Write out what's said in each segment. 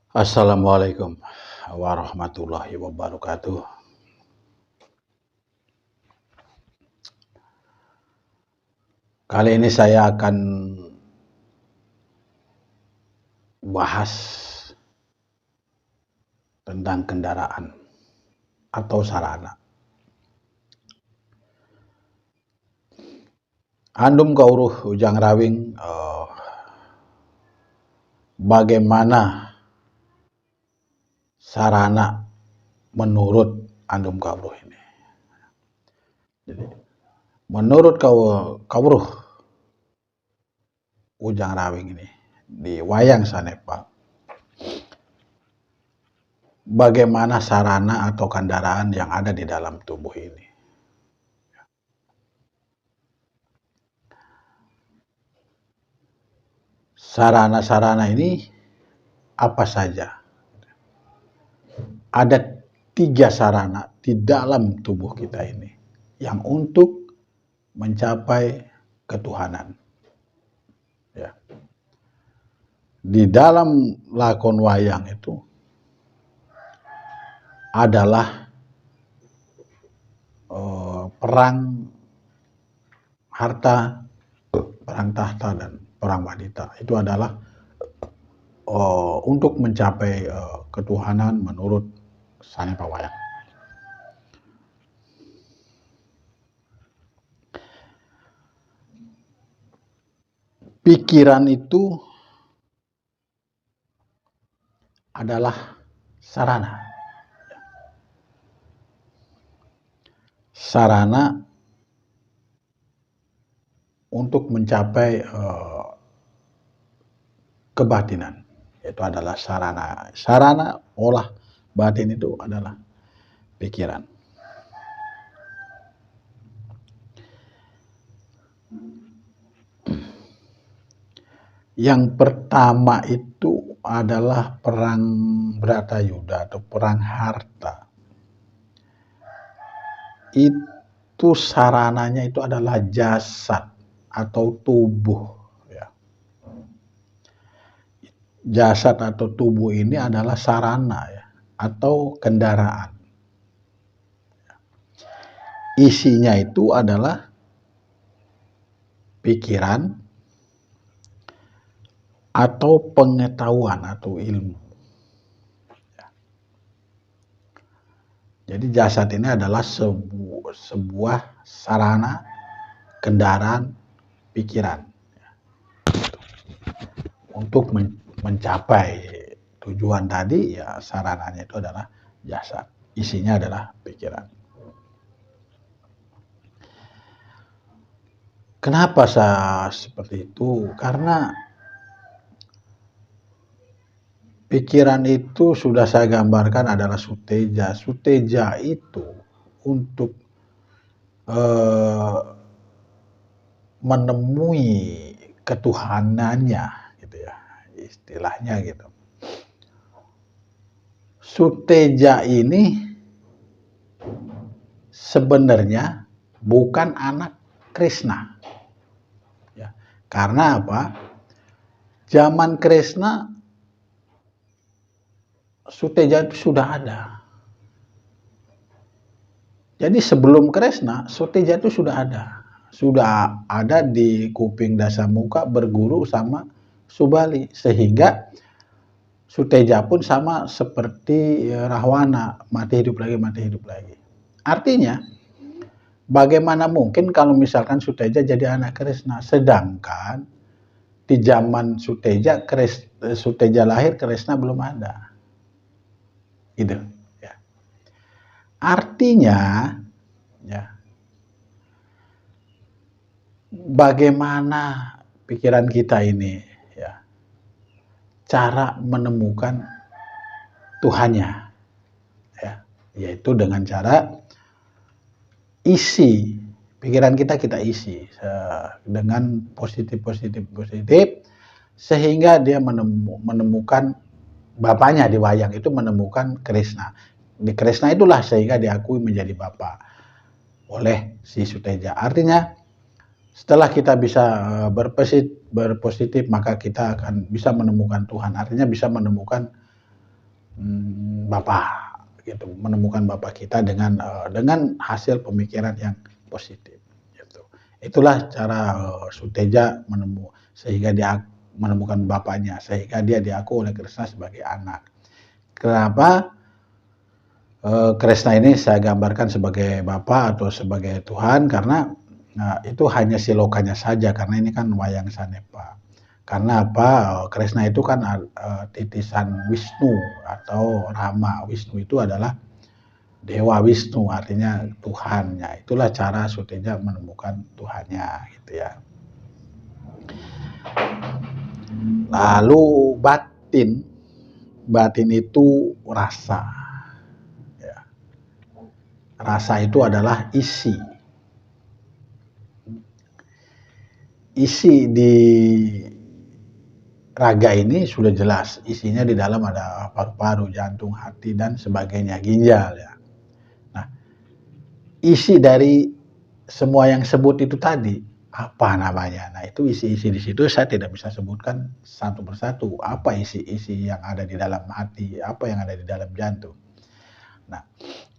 Assalamualaikum warahmatullahi wabarakatuh. Kali ini saya akan bahas tentang kendaraan atau sarana. Andum kauruh ujang rawing bagaimana sarana menurut andum kauruh ini. Jadi, menurut kauruh ujang rawing ini di wayang sanepa, bagaimana sarana atau kendaraan yang ada di dalam tubuh ini. Sarana-sarana ini apa saja? Ada 3 sarana di dalam tubuh kita ini yang untuk mencapai ketuhanan. Ya. Di dalam lakon wayang itu adalah perang harta, perang tahta, dan perang wanita. Itu adalah untuk mencapai ketuhanan menurut sanepa wayang. Pikiran itu adalah sarana. Sarana untuk mencapai kebatinan. Itu adalah sarana. Sarana olah batin itu adalah pikiran. Yang pertama itu adalah perang Bratayuda atau perang harta. Itu sarananya itu adalah jasad atau tubuh. Ya. Jasad atau tubuh ini adalah sarana ya, atau kendaraan. Isinya itu adalah pikiran atau pengetahuan atau ilmu. Jadi jasad ini adalah sebuah sarana, kendaraan, pikiran. Untuk mencapai tujuan tadi ya sarananya itu adalah jasad. Isinya adalah pikiran. Kenapa seperti itu? Karena pikiran itu sudah saya gambarkan adalah suteja. Suteja itu untuk menemui ketuhanannya, gitu ya, istilahnya gitu. Suteja ini sebenarnya bukan anak Krishna. Ya, karena apa? Zaman Krishna Suteja itu sudah ada. Jadi sebelum Krishna, Suteja itu sudah ada. Sudah ada di kuping Dasamuka berguru sama Subali. Sehingga Suteja pun sama seperti Rahwana, mati hidup lagi. Artinya, bagaimana mungkin kalau misalkan Suteja jadi anak Krishna, sedangkan di zaman Suteja lahir, Krishna belum ada. Gitu. Ya. Artinya, ya, bagaimana pikiran kita ini, ya, cara menemukan Tuhannya, ya, yaitu dengan cara isi pikiran kita isi dengan positif, sehingga dia menemukan bapaknya di wayang itu menemukan Krishna. Di Krishna itulah sehingga diakui menjadi bapa oleh si Suteja. Artinya setelah kita bisa berpositif, maka kita akan bisa menemukan Tuhan. Artinya bisa menemukan Bapa gitu, menemukan Bapa kita dengan hasil pemikiran yang positif gitu. Itulah cara, Suteja sehingga dia menemukan bapaknya, sehingga dia diaku oleh Krishna sebagai anak. Kenapa, Krishna ini saya gambarkan sebagai Bapa atau sebagai Tuhan karena, itu hanya silokanya saja karena ini kan wayang sanepa. Karena apa, Krishna itu kan titisan Wisnu atau Rama. Wisnu itu adalah Dewa Wisnu, artinya Tuhannya. Itulah cara Suteja menemukan Tuhannya gitu ya. Lalu batin itu rasa. Ya. Rasa itu adalah isi. Isi di raga ini sudah jelas, isinya di dalam ada paru-paru, jantung, hati, dan sebagainya, ginjal ya. Nah, isi dari semua yang sebut itu tadi, apa namanya? Nah, itu isi-isi di situ saya tidak bisa sebutkan satu persatu. Apa isi-isi yang ada di dalam hati, apa yang ada di dalam jantung. Nah,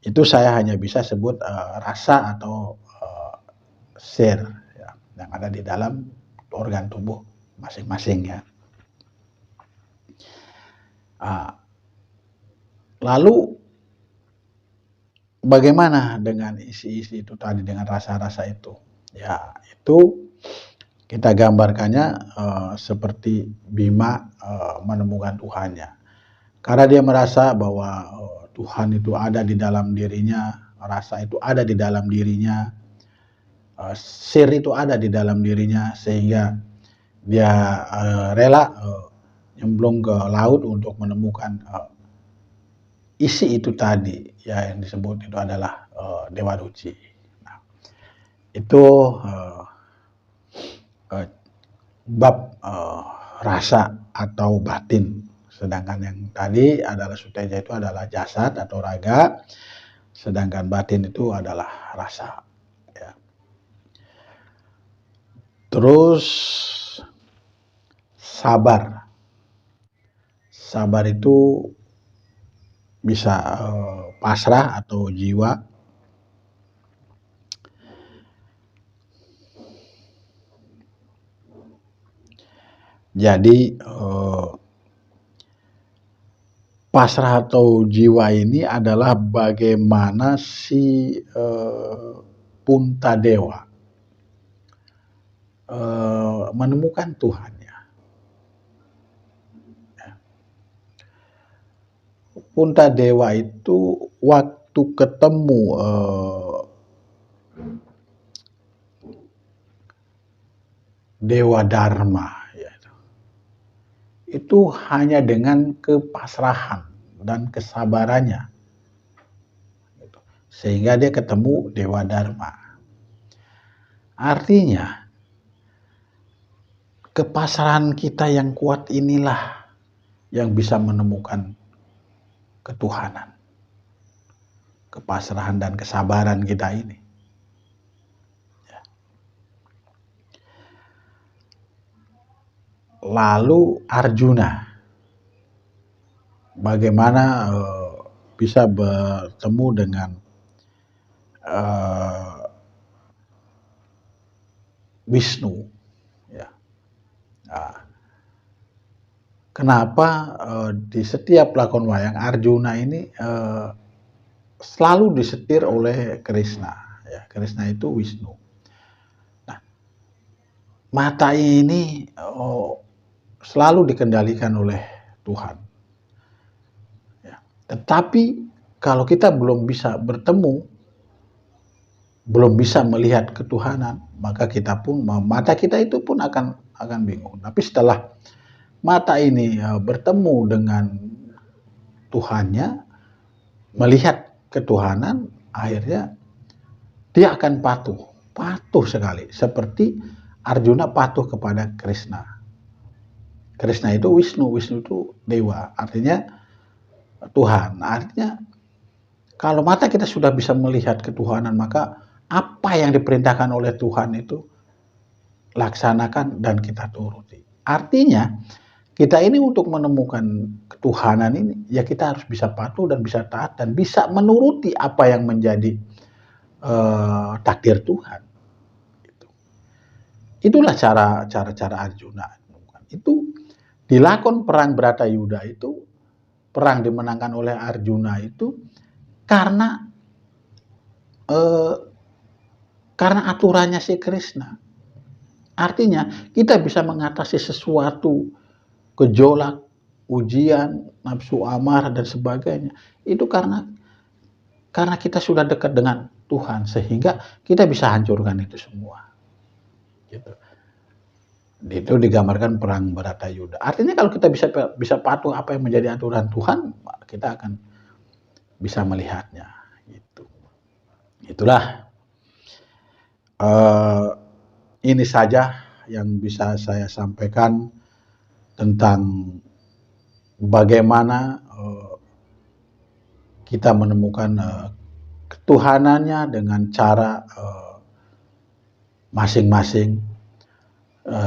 itu saya hanya bisa sebut rasa atau sel ya, yang ada di dalam organ tubuh masing-masing ya. Lalu bagaimana dengan isi-isi itu tadi, dengan rasa-rasa itu? Ya, itu kita gambarkannya seperti Bima menemukan Tuhannya. Karena dia merasa bahwa Tuhan itu ada di dalam dirinya, rasa itu ada di dalam dirinya, sir itu ada di dalam dirinya, sehingga dia rela nyemplung ke laut untuk menemukan isi itu tadi ya, yang disebut itu adalah Dewa Ruci. Nah, itu bab rasa atau batin. Sedangkan yang tadi adalah Suteja itu adalah jasad atau raga, sedangkan batin itu adalah rasa. Ya. Terus sabar. Sabar itu bisa pasrah atau jiwa. Jadi pasrah atau jiwa ini adalah bagaimana si Puntadewa menemukan Tuhannya. Puntadewa itu waktu ketemu Dewa Dharma ya, itu hanya dengan kepasrahan dan kesabarannya, sehingga dia ketemu Dewa Dharma. Artinya kepasrahan kita yang kuat inilah yang bisa menemukan ketuhanan. Kepasrahan dan kesabaran kita ini. Ya. Lalu Arjuna, bagaimana bisa bertemu dengan Wisnu. Ya. Nah, kenapa di setiap lakon wayang Arjuna ini selalu disetir oleh Krishna. Ya, Krishna itu Wisnu. Nah, mata ini selalu dikendalikan oleh Tuhan. Ya. Tetapi kalau kita belum bisa bertemu, belum bisa melihat ketuhanan, maka mata kita itu pun akan bingung. Tapi setelah mata ini bertemu dengan Tuhannya, melihat ketuhanan, akhirnya dia akan patuh sekali, seperti Arjuna patuh kepada Krishna. Krishna itu Wisnu itu dewa, artinya Tuhan. Artinya kalau mata kita sudah bisa melihat ketuhanan, maka apa yang diperintahkan oleh Tuhan itu laksanakan dan kita turuti. Artinya kita ini untuk menemukan ketuhanan ini, ya kita harus bisa patuh dan bisa taat dan bisa menuruti apa yang menjadi takdir Tuhan. Gitu. Itulah cara Arjuna. Itu dilakon perang Bratayuda itu, perang dimenangkan oleh Arjuna itu karena aturannya si Krishna. Artinya kita bisa mengatasi sesuatu gejolak, ujian, nafsu amarah dan sebagainya. Itu karena kita sudah dekat dengan Tuhan sehingga kita bisa hancurkan itu semua. Gitu. Itu digambarkan perang Bratayuda. Artinya kalau kita bisa patuh apa yang menjadi aturan Tuhan, kita akan bisa melihatnya. Gitu. Itulah ini saja yang bisa saya sampaikan tentang bagaimana kita menemukan ketuhanannya dengan cara masing-masing.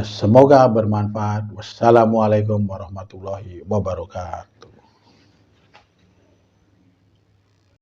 Semoga bermanfaat. Wassalamualaikum warahmatullahi wabarakatuh.